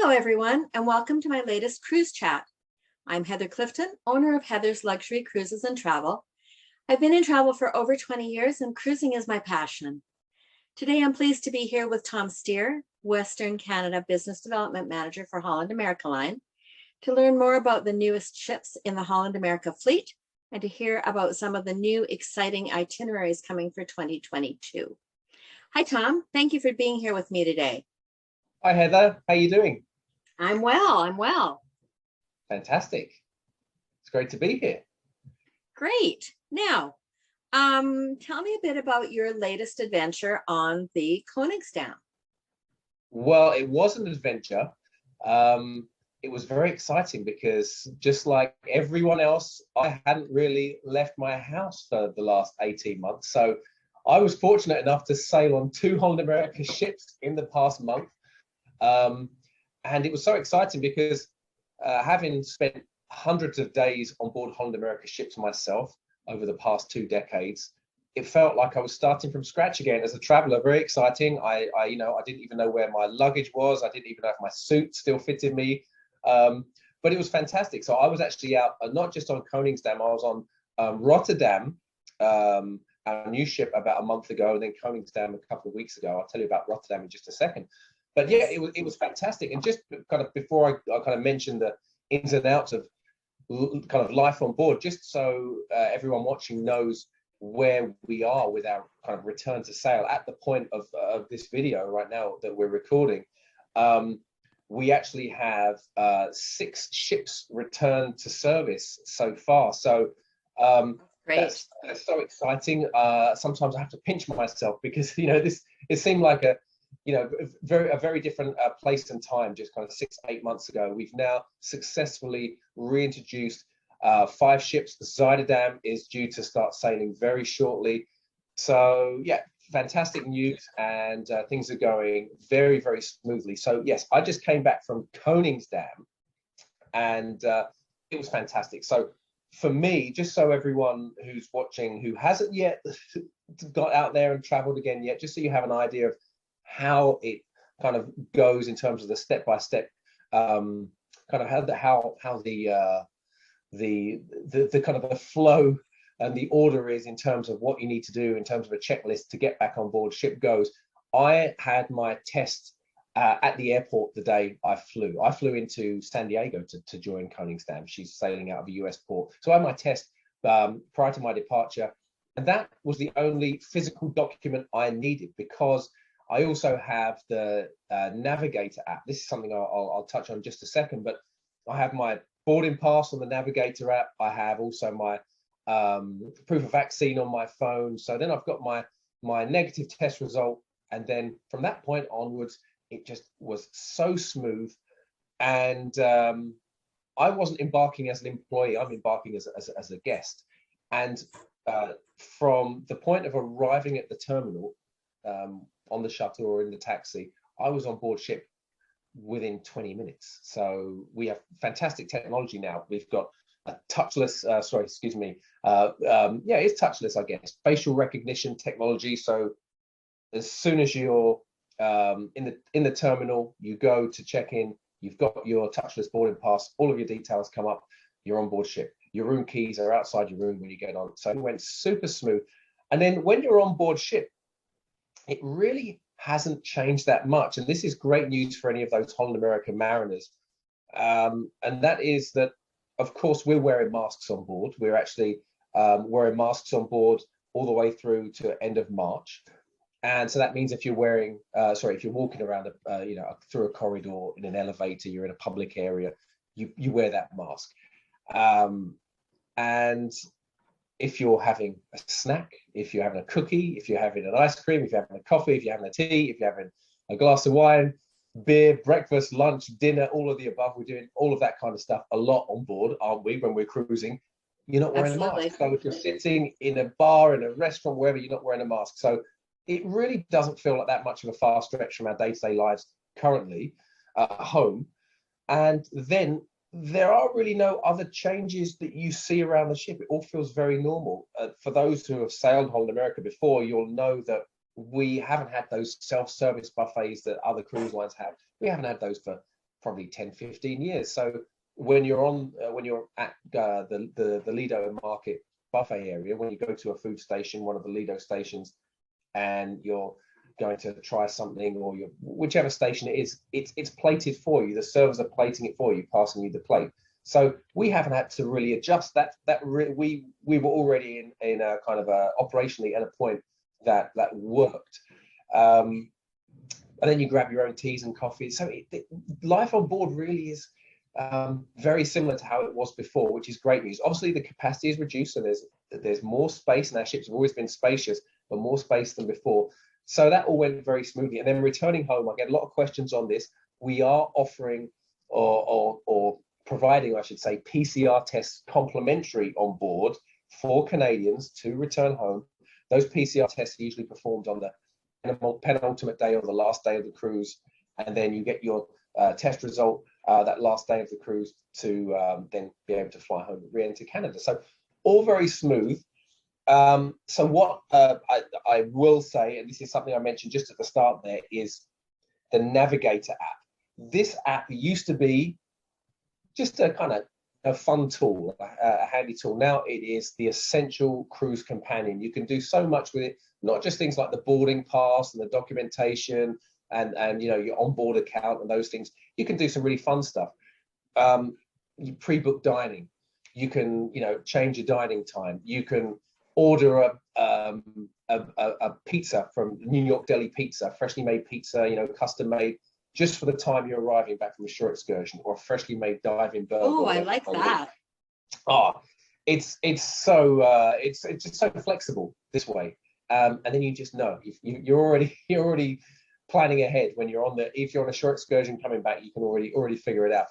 Hello, everyone, and welcome to my latest cruise chat. I'm Heather Clifton, owner of Heather's Luxury Cruises and Travel. I've been in travel for over 20 years, and cruising is my passion. Today, I'm pleased to be here with Tom Steer, Western Canada Business Development Manager for Holland America Line, to learn more about the newest ships in the Holland America fleet and to hear about some of the new exciting itineraries coming for 2022. Hi, Tom. Thank you for being here with me today. Hi Heather, how you doing? I'm well. Fantastic. It's great to be here. Great. Now, tell me a bit about your latest adventure on the Koningsdam. Well, it was an adventure. It was very exciting because just like everyone else, I hadn't really left my house for the last 18 months. So I was fortunate enough to sail on 2 Holland America ships in the past month. And it was so exciting because having spent hundreds of days on board Holland America ships myself over the past 2 decades, it felt like I was starting from scratch again as a traveler. Very exciting. I didn't even know where my luggage was. I didn't even know if my suit still fitted me. But it was fantastic. So I was actually out, not just on Koningsdam, I was on Rotterdam, our new ship, about a month ago, and then Koningsdam a couple of weeks ago. I'll tell you about Rotterdam in just a second. But yeah, it was fantastic. And just kind of before I kind of mentioned the ins and outs of kind of life on board, just so everyone watching knows where we are with our kind of return to sail at the point of this video right now that we're recording. We actually have 6 ships returned to service so far. So Great. That's so exciting. Sometimes I have to pinch myself because it seemed like a very different place and time just kind of 6-8 months ago. We've now successfully reintroduced 5 ships. The Zuidendam is due to start sailing very shortly. So yeah, fantastic news, and things are going very, very smoothly. So yes, I just came back from Koningsdam, and it was fantastic. So for me, just so everyone who's watching who hasn't yet got out there and traveled again yet, just so you have an idea of how it kind of goes in terms of the step-by-step kind of how the kind of the flow and the order is in terms of what you need to do in terms of a checklist to get back on board ship goes. I had my test at the airport the day I flew. I flew into San Diego to join Koningsdam. She's sailing out of a US port. So I had my test prior to my departure. And that was the only physical document I needed, because I also have the Navigator app. This is something I'll touch on just a second, but I have my boarding pass on the Navigator app. I have also my proof of vaccine on my phone. So then I've got my negative test result. And then from that point onwards, it just was so smooth. And I wasn't embarking as an employee. I'm embarking as a guest. And from the point of arriving at the terminal, on the shuttle or in the taxi, I was on board ship within 20 minutes. So we have fantastic technology now. We've got a touchless, it's touchless, I guess, facial recognition technology. So as soon as you're in the terminal, you go to check in, you've got your touchless boarding pass, all of your details come up, you're on board ship. Your room keys are outside your room when you get on. So it went super smooth. And then when you're on board ship, it really hasn't changed that much. And this is great news for any of those Holland America mariners. And that is that, of course, we're wearing masks on board. We're actually wearing masks on board all the way through to end of March. And so that means if you're wearing, if you're walking around, through a corridor, in an elevator, you're in a public area, you wear that mask. And if you're having a snack, if you're having a cookie, if you're having an ice cream, if you're having a coffee, if you're having a tea, if you're having a glass of wine, beer, breakfast, lunch, dinner, all of the above, we're doing all of that kind of stuff a lot on board, aren't we, when we're cruising? You're not wearing a mask. So if you're sitting in a bar, in a restaurant, wherever, you're not wearing a mask. So it really doesn't feel like that much of a far stretch from our day-to-day lives currently at home. And then there are really no other changes that you see around the ship. It all feels very normal. For those who have sailed Holland America before, you'll know that we haven't had those self-service buffets that other cruise lines have. We haven't had those for probably 10, 15 years. So when you're at the Lido Market buffet area, when you go to a food station, one of the Lido stations, and you're going to try something, or whichever station it is, it's plated for you. The servers are plating it for you, passing you the plate. So we haven't had to really adjust that. We were already in a kind of a operationally at a point that worked. And then you grab your own teas and coffees. So life on board really is very similar to how it was before, which is great news. Obviously, the capacity is reduced, so there's more space, and our ships have always been spacious, but more space than before. So that all went very smoothly. And then returning home, I get a lot of questions on this. We are offering or providing, I should say, PCR tests complimentary on board for Canadians to return home. Those PCR tests are usually performed on the penultimate day or the last day of the cruise, and then you get your test result that last day of the cruise to then be able to fly home and re-enter Canada. So all very smooth. So what I will say, and this is something I mentioned just at the start there, is the Navigator app. This app used to be just a kind of a fun tool, a handy tool. Now it is the essential cruise companion. You can do so much with it, not just things like the boarding pass and the documentation and your onboard account and those things. You can do some really fun stuff. You pre-book dining. You can change your dining time. You can order a pizza from New York Deli Pizza, freshly made pizza, custom made, just for the time you're arriving back from a shore excursion, or a freshly made diving burger. Oh, I like that. Oh, it's just so flexible this way. And then you just know you're already planning ahead when you're if you're on a short excursion coming back, you can already figure it out.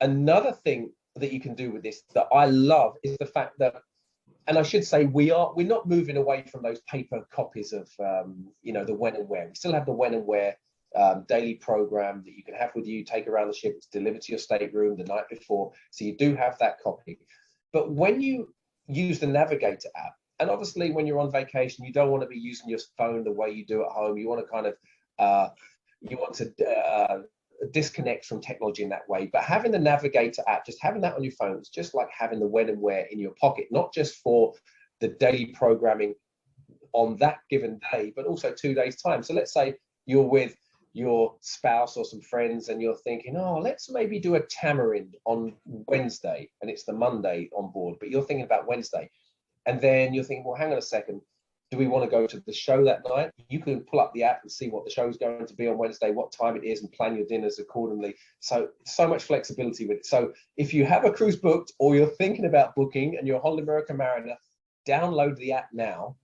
Another thing that you can do with this that I love is the fact that, and I should say, we're not moving away from those paper copies of the when and where. We still have the when and where daily program that you can have with you, take around the ship. It's delivered to your stateroom the night before, so you do have that copy. But when you use the Navigator app, and obviously when you're on vacation, you don't want to be using your phone the way you do at home. You want to kind of disconnect from technology in that way. But having the Navigator app, just having that on your phone, it's just like having the when and where in your pocket, not just for the daily programming on that given day, but also 2 days time. So let's say you're with your spouse or some friends and you're thinking, oh, let's maybe do a tamarind on Wednesday, and it's the Monday on board, but you're thinking about Wednesday. And then you're thinking, well, hang on a second, do we want to go to the show that night? You can pull up the app and see what the show is going to be on Wednesday, what time it is, and plan your dinners accordingly. So much flexibility with it. So if you have a cruise booked, or you're thinking about booking and you're a Holland America Mariner, download the app now,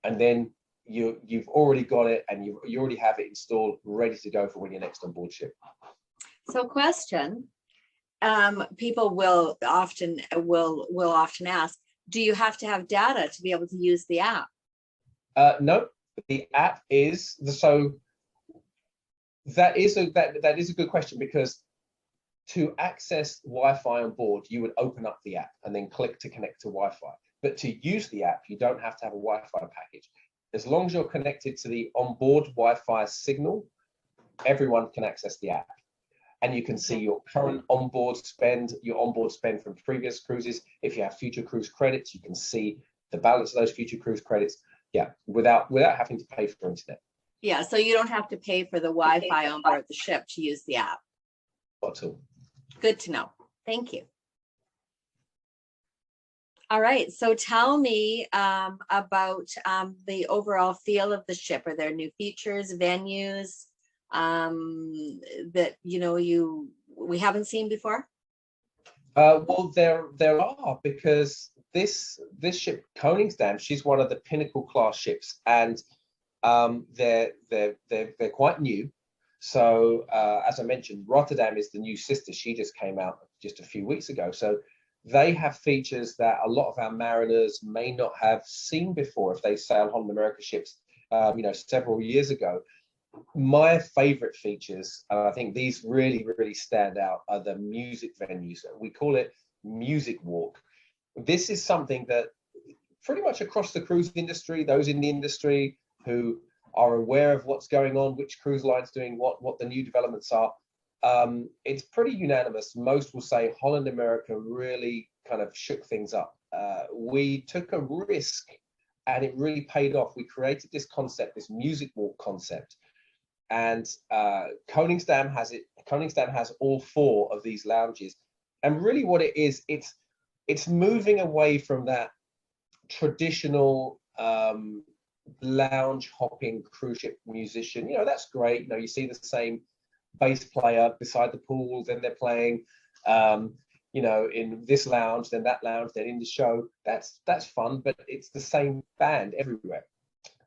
and then you've already got it, and you already have it installed, ready to go for when you're next on board ship. So question, people will often ask, do you have to have data to be able to use the app? No, the app is so that is a good question, because to access Wi-Fi on board, you would open up the app and then click to connect to Wi-Fi. But to use the app, you don't have to have a Wi-Fi package. As long as you're connected to the onboard Wi-Fi signal, everyone can access the app. And you can see your current onboard spend, from previous cruises. If you have future cruise credits, you can see the balance of those future cruise credits. Yeah, without having to pay for internet. Yeah, so you don't have to pay for the Wi-Fi on board the ship to use the app. Not at all. Good to know. Thank you. All right, so tell me about the overall feel of the ship. Are there new features, venues that we haven't seen before? Well, there are, because this ship, Koningsdam, she's one of the Pinnacle Class ships, and they're quite new. So as I mentioned, Rotterdam is the new sister. She just came out just a few weeks ago. So they have features that a lot of our mariners may not have seen before if they sail Holland America ships, several years ago. My favorite features, and I think these really, really stand out, are the music venues. We call it Music Walk. This is something that pretty much across the cruise industry, those in the industry who are aware of what's going on, which cruise line's doing what the new developments are, it's pretty unanimous. Most will say Holland America really kind of shook things up. We took a risk and it really paid off. We created this concept, this music walk concept. And Koningsdam has it. Koningsdam has all four of these lounges. And really what it is, it's moving away from that traditional lounge hopping cruise ship musician. You know, that's great. You know, you see the same bass player beside the pool, then they're playing you know, in this lounge, then that lounge, then in the show. That's fun, but it's the same band everywhere.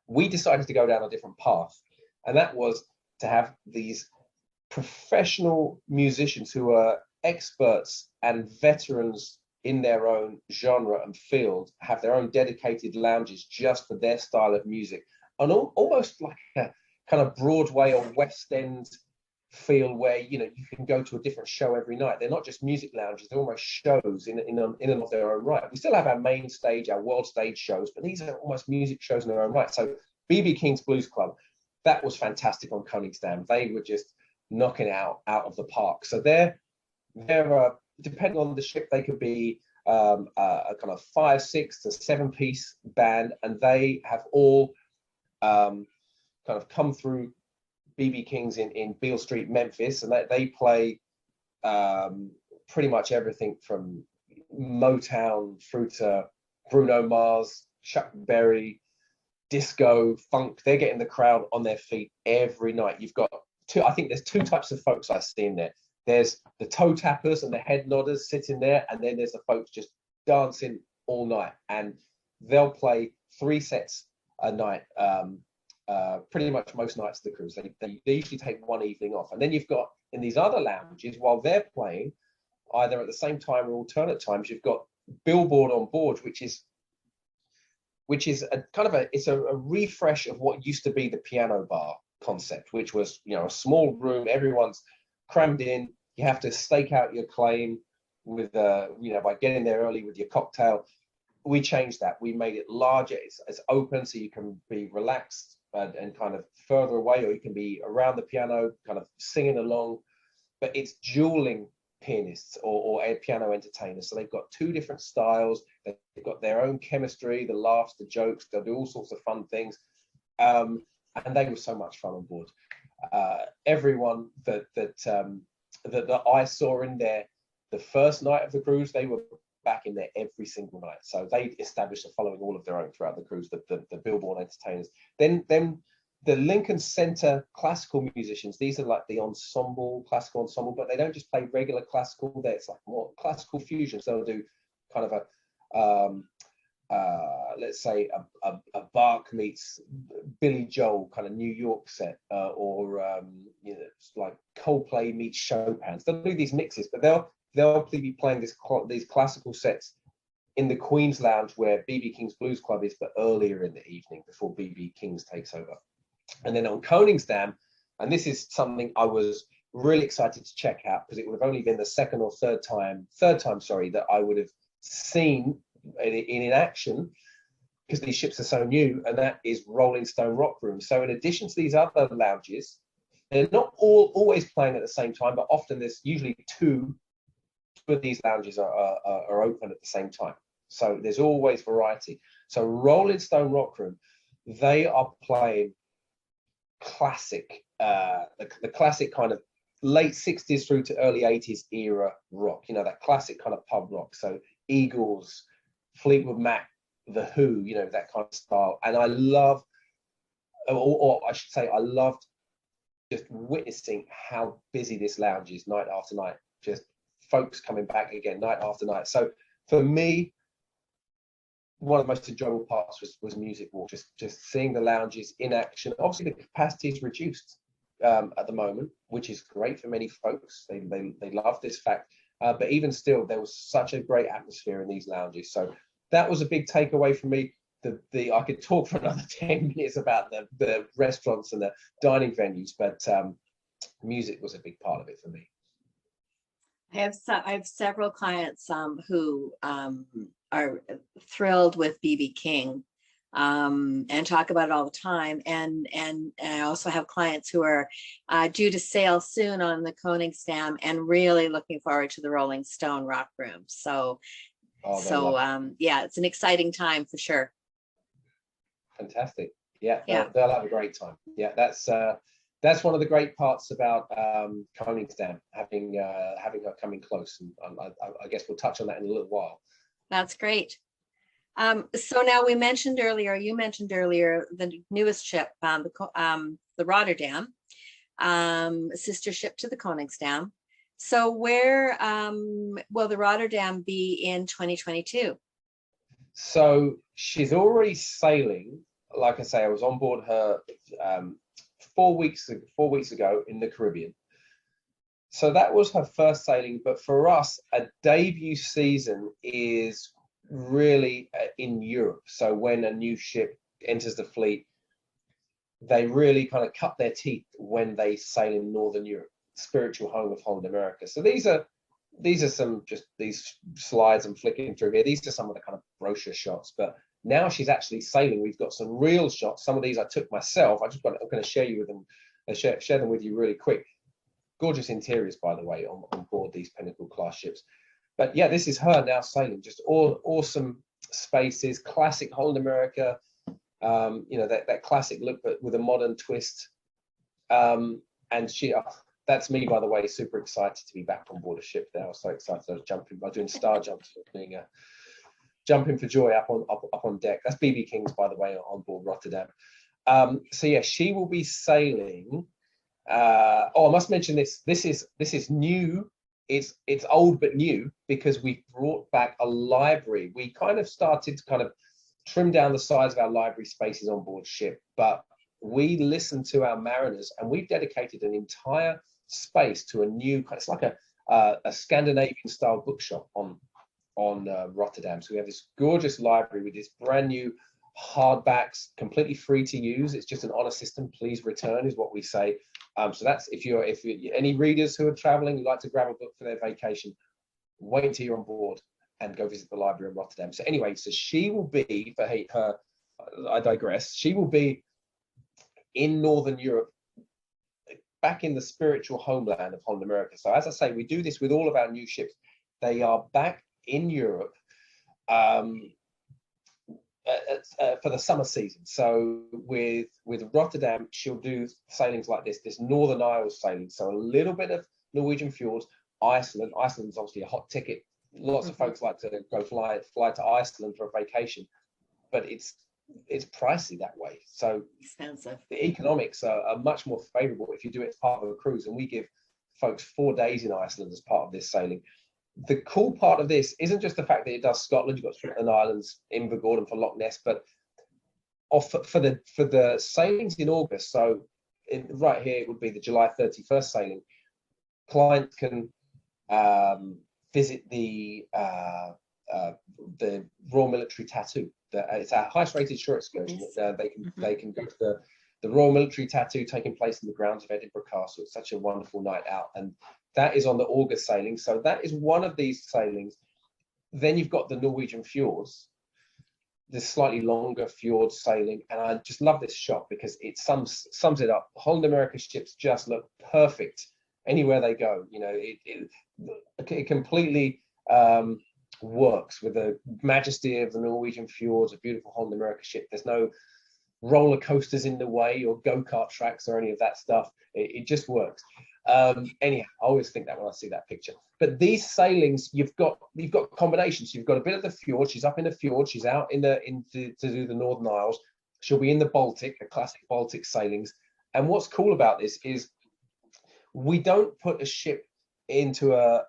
We decided to go down a different path, and that was to have these professional musicians who are experts and veterans in their own genre and field, have their own dedicated lounges just for their style of music, and almost like a kind of Broadway or West End feel, where you know you can go to a different show every night. They're not just music lounges; they're almost shows in and of their own right. We still have our main stage, our world stage shows, but these are almost music shows in their own right. So BB King's Blues Club, that was fantastic on Koningsdam. They were just knocking it out of the park. So they're depending on the ship, they could be a kind of 5, 6 to 7 piece band, and they have all kind of come through BB King's in Beale Street, Memphis, and they play pretty much everything from Motown through to Bruno Mars, Chuck Berry, disco, funk. They're getting the crowd on their feet every night. You've got I think there's two types of folks I see in there. There's the toe tappers and the head nodders sitting there, and then there's the folks just dancing all night, and they'll play 3 sets a night. Pretty much most nights of the cruise. They usually take one evening off. And then you've got in these other lounges, while they're playing, either at the same time or alternate times, you've got Billboard on board, which is a kind of a refresh of what used to be the piano bar concept, which was, you know, a small room, everyone's crammed in. You have to stake out your claim with you know, by getting there early with your cocktail. We changed that. We made it larger. It's open, so you can be relaxed and kind of further away, or you can be around the piano kind of singing along. But it's dueling pianists or piano entertainers, so they've got 2 different styles. They've got their own chemistry, the laughs, the jokes. They'll do all sorts of fun things, and they were so much fun on board. Everyone that I saw in there the first night of the cruise, they were back in there every single night. So they established a following all of their own throughout the cruise, the Billboard entertainers. Then the Lincoln Center classical musicians, these are like the classical ensemble, but they don't just play regular classical. It's like more classical fusion. So they'll do kind of let's say a Bach meets Billy Joel kind of New York set, or you know, like Coldplay meets Chopin. So they'll do these mixes, but they'll be playing these classical sets in the Queen's Lounge, where BB King's Blues Club is, but earlier in the evening before BB King's takes over. And then on Koningsdam, and this is something I was really excited to check out, because it would have only been the second or third time, that I would have seen in action, because these ships are so new, and that is Rolling Stone Rock Room. So in addition to these other lounges, they're not always playing at the same time, but often there's usually 2 of these lounges are open at the same time. So there's always variety. So Rolling Stone Rock Room, they are playing classic, the classic kind of late 60s through to early 80s era rock, you know, that classic kind of pub rock. So Eagles, Fleetwood Mac, The Who, you know, that kind of style. And I love, or I should say, I loved just witnessing how busy this lounge is night after night. Just folks coming back again night after night. So for me, one of the most enjoyable parts was Music Walk, just seeing the lounges in action. Obviously, the capacity is reduced at the moment, which is great for many folks. They love this fact. But even still, there was such a great atmosphere in these lounges. So that was a big takeaway for me. I could talk for another 10 minutes about the restaurants and the dining venues, but music was a big part of it for me. I have several clients who are thrilled with BB King. and talk about it all the time. And I also have clients who are due to sail soon on the Koningsdam and really looking forward to the Rolling Stone rock room. So, yeah, it's an exciting time for sure. Fantastic. Yeah, Yeah. they'll have a great time. Yeah, that's one of the great parts about Koningsdam, having her coming close, and I guess we'll touch on that in a little while. That's great. So now you mentioned earlier the newest ship, the Rotterdam, sister ship to the Koningsdam. So where will the Rotterdam be in 2022? So she's already sailing. Like I say, I was on board her 4 weeks ago in the Caribbean. So that was her first sailing. But for us, a debut season is really in Europe. So when a new ship enters the fleet, they really kind of cut their teeth when they sail in Northern Europe, spiritual home of Holland America. So these are some, just these slides I'm flicking through here. These are some of the kind of brochure shots, but now she's actually sailing. We've got some real shots. Some of these I took myself. I'm going to share you with them, share them with you really quick. Gorgeous interiors, by the way, on board these Pinnacle Class ships. But yeah, this is her now sailing. Just all awesome spaces, classic Holland America. That classic look, but with a modern twist. And that's me, by the way, super excited to be back on board a ship now. I was so excited. I was doing star jumps, doing jumping for joy up on deck. That's BB King's, by the way, on board Rotterdam. So yeah, she will be sailing. I must mention this. This is new. It's old but new, because we brought back a library. We kind of started to kind of trim down the size of our library spaces on board ship, but we listened to our mariners, and we've dedicated an entire space to a new, it's like a Scandinavian style bookshop on Rotterdam. So we have this gorgeous library with this brand new hardbacks, completely free to use. It's just an honor system. Please return is what we say. So that's if you're any readers who are traveling, like to grab a book for their vacation, wait until you're on board and go visit the library in Rotterdam. So anyway, so she will be, for her, I digress, she will be in Northern Europe, back in the spiritual homeland of Holland America. So as I say, we do this with all of our new ships. They are back in Europe for the summer season. So with Rotterdam, she'll do sailings like this Northern Isles sailing. So a little bit of Norwegian fjords. Iceland. Iceland's obviously a hot ticket. Lots of folks like to go fly to Iceland for a vacation, but it's pricey that way. So expensive. The economics are much more favorable if you do it as part of a cruise. And we give folks 4 days in Iceland as part of this sailing. The cool part of this isn't just the fact that it does Scotland. You've got Shetland Islands, Invergordon for Loch Ness, but for the sailings in August. So right here it would be the July 31st sailing. Clients can visit the Royal Military Tattoo. It's our highest rated shore excursion. They can go to the Royal Military Tattoo taking place in the grounds of Edinburgh Castle. It's such a wonderful night out, and that is on the August sailing. So that is one of these sailings. Then you've got the Norwegian fjords, this slightly longer fjord sailing, and I just love this shot because it sums it up. Holland America ships just look perfect anywhere they go. It completely works with the majesty of the Norwegian fjords, a beautiful Holland America ship. There's no roller coasters in the way or go-kart tracks or any of that stuff. It just works. Anyhow, I always think that when I see that picture. But these sailings, you've got combinations. You've got a bit of the fjord. She's up in the fjord. She's out to do the Northern Isles. She'll be in the Baltic, a classic Baltic sailings. And what's cool about this is we don't put a ship into a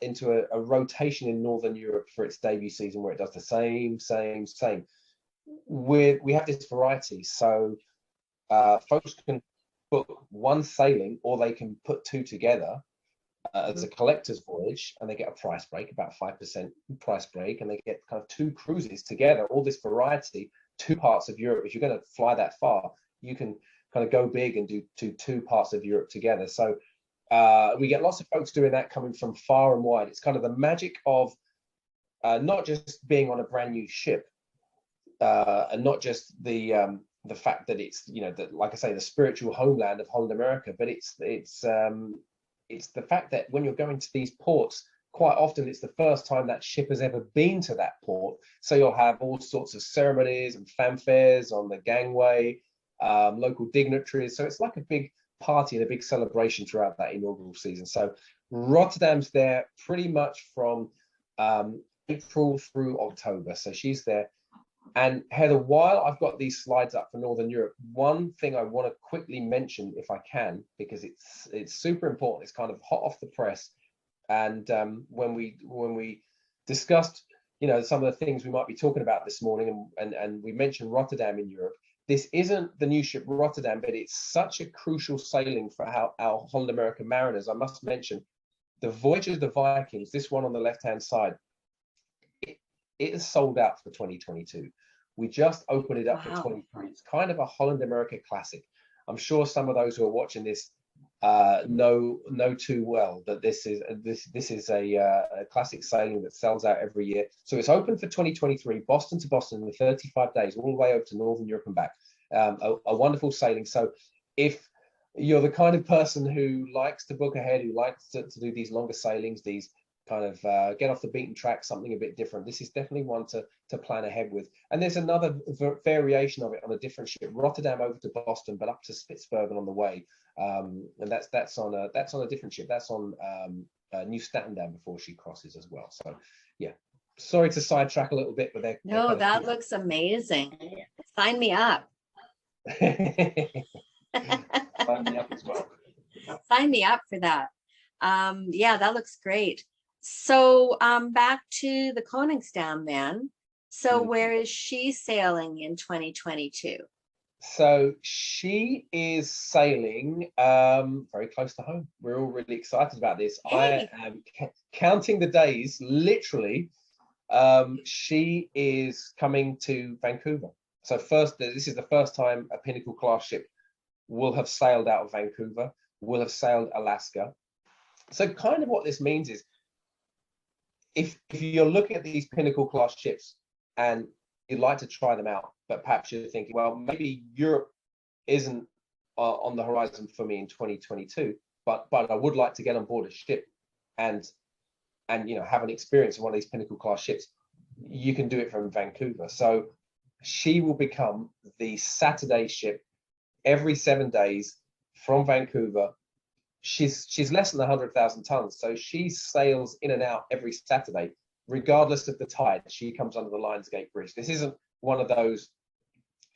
rotation in Northern Europe for its debut season where it does the same. We have this variety, so folks can book one sailing, or they can put 2 together as a collector's voyage, and they get a price break, about 5% price break, and they get kind of 2 cruises together. All this variety, 2 parts of Europe. If you're going to fly that far, you can kind of go big and do 2 parts of Europe together. So we get lots of folks doing that, coming from far and wide. It's kind of the magic of not just being on a brand new ship, and not just the fact that it's, you know, that, like I say, the spiritual homeland of Holland America, but it's the fact that when you're going to these ports, quite often it's the first time that ship has ever been to that port. So you'll have all sorts of ceremonies and fanfares on the gangway, local dignitaries. So it's like a big party and a big celebration throughout that inaugural season. So Rotterdam's there pretty much from April through October. So she's there. And Heather, while I've got these slides up for Northern Europe, one thing I want to quickly mention, if I can, because it's super important. It's kind of hot off the press. And when we discussed, you know, some of the things we might be talking about this morning, and we mentioned Rotterdam in Europe, this isn't the new ship Rotterdam, but it's such a crucial sailing for our Holland America mariners. I must mention the Voyage of the Vikings, this one on the left-hand side, it is sold out for 2022. We just opened it up for 2023. It's kind of a Holland America classic. I'm sure some of those who are watching this know too well that this is a classic sailing that sells out every year. So it's open for 2023, Boston to Boston in 35 days, all the way over to Northern Europe and back. A wonderful sailing. So if you're the kind of person who likes to book ahead, who likes to do these longer sailings, these kind of get off the beaten track, something a bit different, this is definitely one to plan ahead with. And there's another variation of it on a different ship, Rotterdam over to Boston, but up to Spitsbergen on the way. And that's on a different ship. That's on New Statendam before she crosses as well. So yeah, sorry to sidetrack a little bit, but no, that looks amazing. Sign me up. Sign me up as well. Sign me up for that. Yeah, that looks great. So back to the Koningsdam then. So where is she sailing in 2022? So she is sailing very close to home. We're all really excited about this. Hey. I am counting the days, literally. She is coming to Vancouver. So this is the first time a Pinnacle Class ship will have sailed out of Vancouver, will have sailed Alaska. So kind of what this means is, if you're looking at these Pinnacle Class ships and you'd like to try them out, but perhaps you're thinking, well, maybe Europe isn't on the horizon for me in 2022, but I would like to get on board a ship and you know, have an experience in one of these Pinnacle Class ships, you can do it from Vancouver. So she will become the Saturday ship every 7 days from Vancouver. She's less than 100,000 tons, so she sails in and out every Saturday, regardless of the tide. She comes under the Lionsgate Bridge. This isn't one of those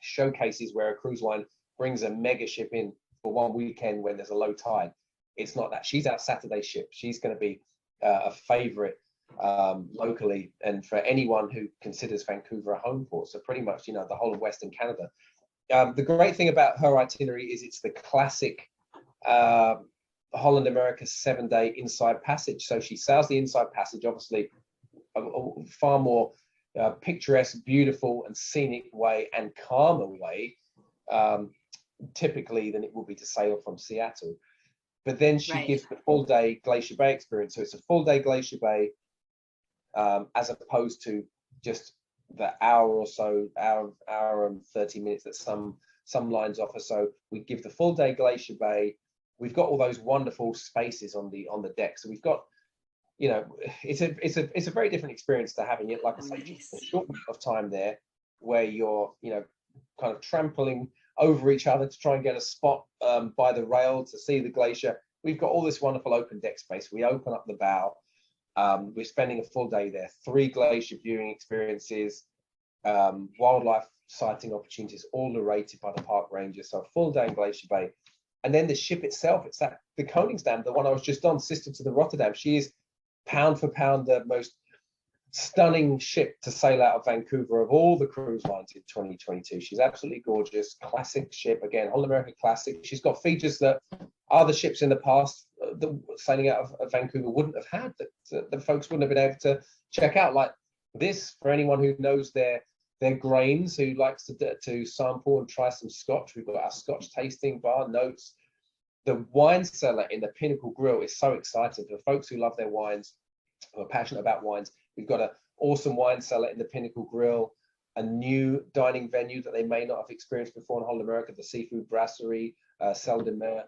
showcases where a cruise line brings a mega ship in for one weekend when there's a low tide. It's not that. She's our Saturday ship. She's going to be a favorite locally, and for anyone who considers Vancouver a home port. So pretty much, you know, the whole of Western Canada. The great thing about her itinerary is it's the classic Holland America 7-day inside passage. So she sails the inside passage, obviously a far more picturesque, beautiful and scenic way and calmer way typically than it would be to sail from Seattle. But then she gives the full day Glacier Bay experience. So it's a full day Glacier Bay as opposed to just the hour or so, hour and 30 minutes that some lines offer. So we give the full day Glacier Bay. We've got all those wonderful spaces on the deck. So we've got, you know, it's a very different experience to having it, like I say, just a short amount of time there where you're, you know, kind of trampling over each other to try and get a spot by the rail to see the glacier. We've got all this wonderful open deck space. We open up the bow. We're spending a full day there, 3 glacier viewing experiences, wildlife sighting opportunities, all narrated by the park ranger. So a full day in Glacier Bay. And then the ship itself, it's the Koningsdam, the one I was just on, sister to the Rotterdam. She is pound for pound the most stunning ship to sail out of Vancouver of all the cruise lines in 2022. She's absolutely gorgeous, classic ship, again, Holland America classic. She's got features that other ships in the past sailing out of Vancouver wouldn't have had, that the folks wouldn't have been able to check out, like this, for anyone who knows their grains, who likes to sample and try some scotch. We've got our scotch tasting bar, notes. The wine cellar in the Pinnacle Grill is so exciting for folks who love their wines, who are passionate about wines. We've got an awesome wine cellar in the Pinnacle Grill. a new dining venue that they may not have experienced before in Holland America, the Seafood Brasserie, Seldenmeer.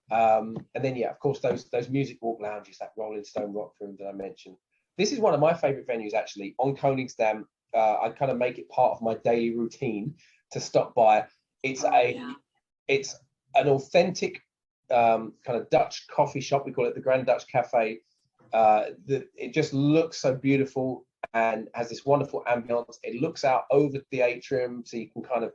And then, yeah, of course, those music walk lounges, that Rolling Stone rock room that I mentioned. This is one of my favorite venues, actually, on Koningsdam. I kind of make it part of my daily routine to stop by. It's it's an authentic kind of Dutch coffee shop. We call it the Grand Dutch Cafe. It just looks so beautiful and has this wonderful ambience. It looks out over the atrium, so you can kind of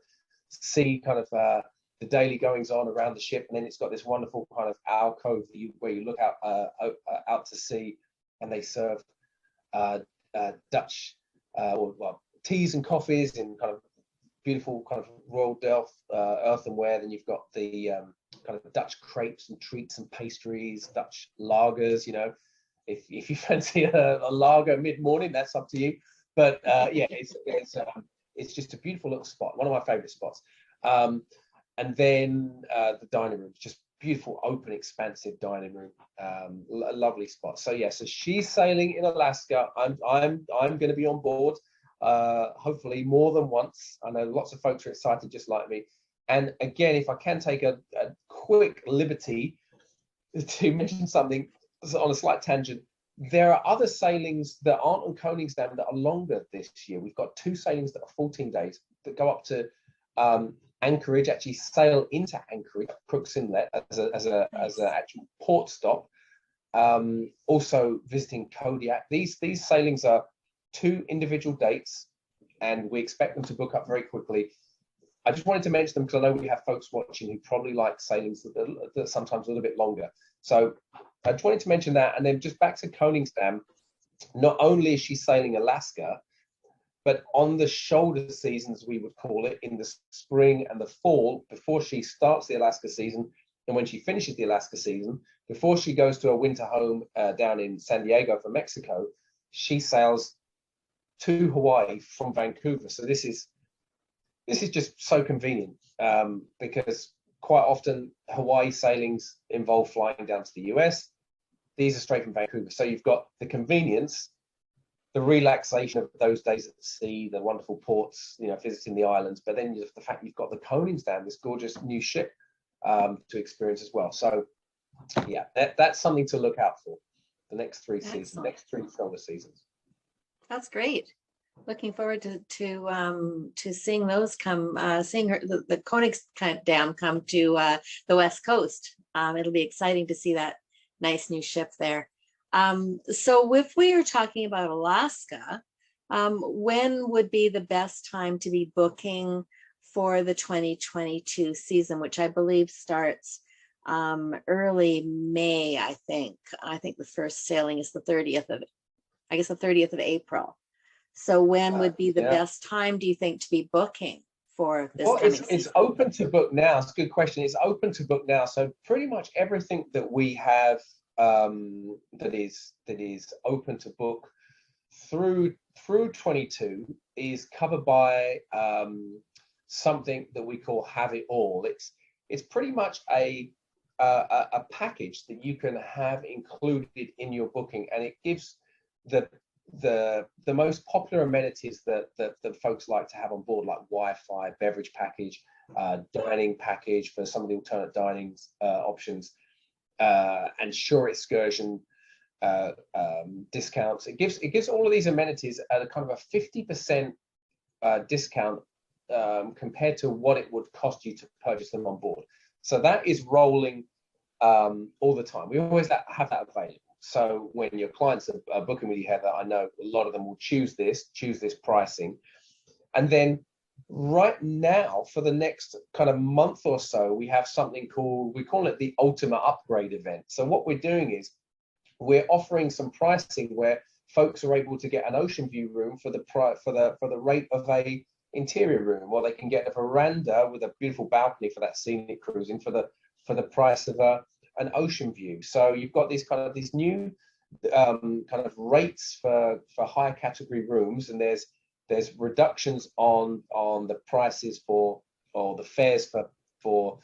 see kind of the daily goings on around the ship, and then it's got this wonderful kind of alcove where you look out to sea, and they serve Dutch teas and coffees in kind of beautiful kind of Royal Delft earthenware. Then you've got the kind of Dutch crepes and treats and pastries, Dutch lagers. You know, if you fancy a lager mid-morning, that's up to you. But yeah, it's just a beautiful little spot, one of my favorite spots. And then the dining room, just beautiful, open, expansive dining room, a lovely spot. So yeah, so she's sailing in Alaska. I'm going to be on board, hopefully more than once. I know lots of folks are excited just like me. And again, if I can take a quick liberty to mention something on a slight tangent, there are other sailings that aren't on Koningsdam that are longer this year. We've got 2 sailings that are 14 days that go up to Anchorage, actually sail into Anchorage, Crooks Inlet as an actual port stop. Also visiting Kodiak. These sailings are 2 individual dates, and we expect them to book up very quickly. I just wanted to mention them because I know we have folks watching who probably like sailings that are sometimes a little bit longer. So I just wanted to mention that. And then just back to Koningsdam, not only is she sailing Alaska, but on the shoulder seasons, we would call it, in the spring and the fall, before she starts the Alaska season, and when she finishes the Alaska season, before she goes to a winter home down in San Diego for Mexico, she sails to Hawaii from Vancouver. So this is just so convenient, because quite often Hawaii sailings involve flying down to the US. These are straight from Vancouver. So you've got the convenience, the relaxation of those days at the sea, the wonderful ports, you know, visiting the islands, but then the fact you've got the Koningsdam, this gorgeous new ship to experience as well. So yeah, that's something to look out for the next 3 seasons, next 3 shoulder seasons. That's great. Looking forward to seeing those come, seeing the Koningsdam come to the West Coast. It'll be exciting to see that nice new ship there. So if we are talking about Alaska, when would be the best time to be booking for the 2022 season, which I believe starts early May, I think. I think the first sailing is the 30th of April. So when would be the best time, do you think, to be booking for this coming season? It's open to book now. It's a good question. It's open to book now. So pretty much everything that we have that is open to book through 22 is covered by something that we call Have It All. It's pretty much a package that you can have included in your booking, and it gives the most popular amenities that folks like to have on board, like Wi-Fi, beverage package, dining package for some of the alternate dining options, and shore excursion discounts. It gives all of these amenities at a kind of a 50% discount compared to what it would cost you to purchase them on board. So that is rolling all the time. We always have that available. So when your clients are booking with you, Heather, I know a lot of them will choose this pricing. And then right now, for the next kind of month or so, we have something we call it the Ultimate Upgrade event. So what we're doing is we're offering some pricing where folks are able to get an ocean view room for the rate of a interior room, or they can get a veranda with a beautiful balcony for that scenic cruising for the price of an ocean view. So you've got these new kind of rates for higher category rooms, and there's reductions on the prices or the fares for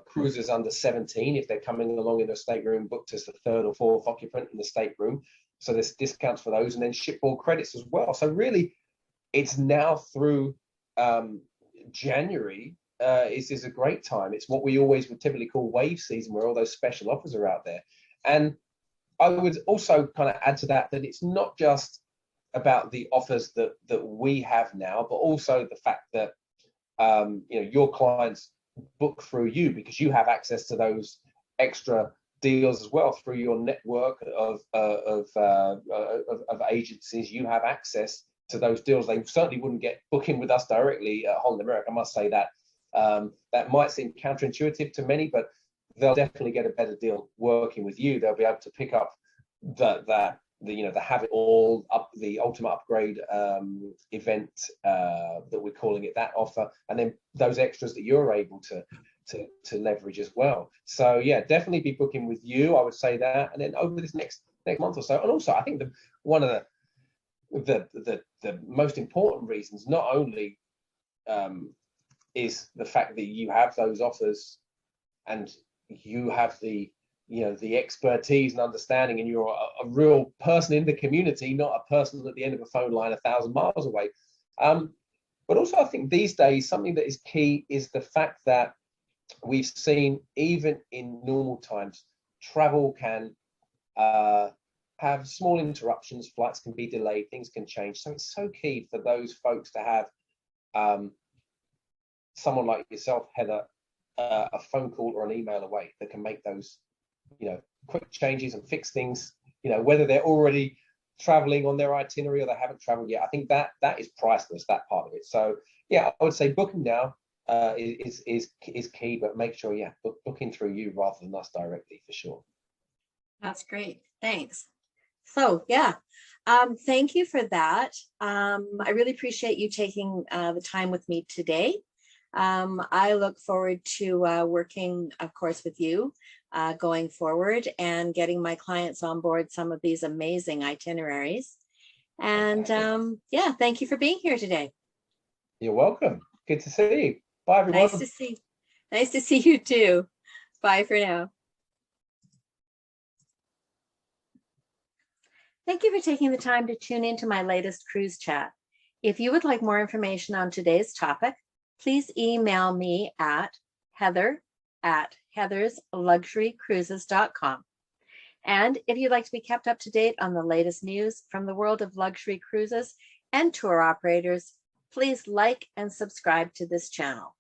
cruisers under 17 if they're coming along in a stateroom booked as the 3rd or 4th occupant in the stateroom. So there's discounts for those, and then shipboard credits as well. So really, it's now through January. Is a great time. It's what we always would typically call wave season, where all those special offers are out there. And I would also kind of add to that it's not just about the offers that we have now, but also the fact that your clients book through you because you have access to those extra deals as well through your network of agencies. You have access to those deals. They certainly wouldn't get booking with us directly at Holland America. I must say that that might seem counterintuitive to many, but they'll definitely get a better deal working with you. They'll be able to pick up the have it all up, the ultimate upgrade event that we're calling it, that offer, and then those extras that you're able to leverage as well. So yeah, definitely be booking with you, I would say that. And then over this next month or so, and also I think one of the most important reasons, not only is the fact that you have those offers and you have the expertise and understanding, and you're a real person in the community, not a person at the end of a phone line 1,000 miles away. But also I think these days something that is key is the fact that we've seen, even in normal times, travel can have small interruptions, flights can be delayed, things can change. So it's so key for those folks to have someone like yourself, Heather, a phone call or an email away that can make those quick changes and fix things, whether they're already traveling on their itinerary or they haven't traveled yet. I think that is priceless, that part of it. So yeah, I would say booking now is key, but make sure booking through you rather than us directly, for sure. That's great, thanks. So yeah, thank you for that. I really appreciate you taking the time with me today. I look forward to working, of course, with you going forward and getting my clients on board some of these amazing itineraries. And yeah, thank you for being here today. You're welcome. Good to see you. Bye, everyone. Nice to see you too. Bye for now. Thank you for taking the time to tune into my latest cruise chat. If you would like more information on today's topic, please email me at heather@heathersluxurycruises.com. And if you'd like to be kept up to date on the latest news from the world of luxury cruises and tour operators, please like and subscribe to this channel.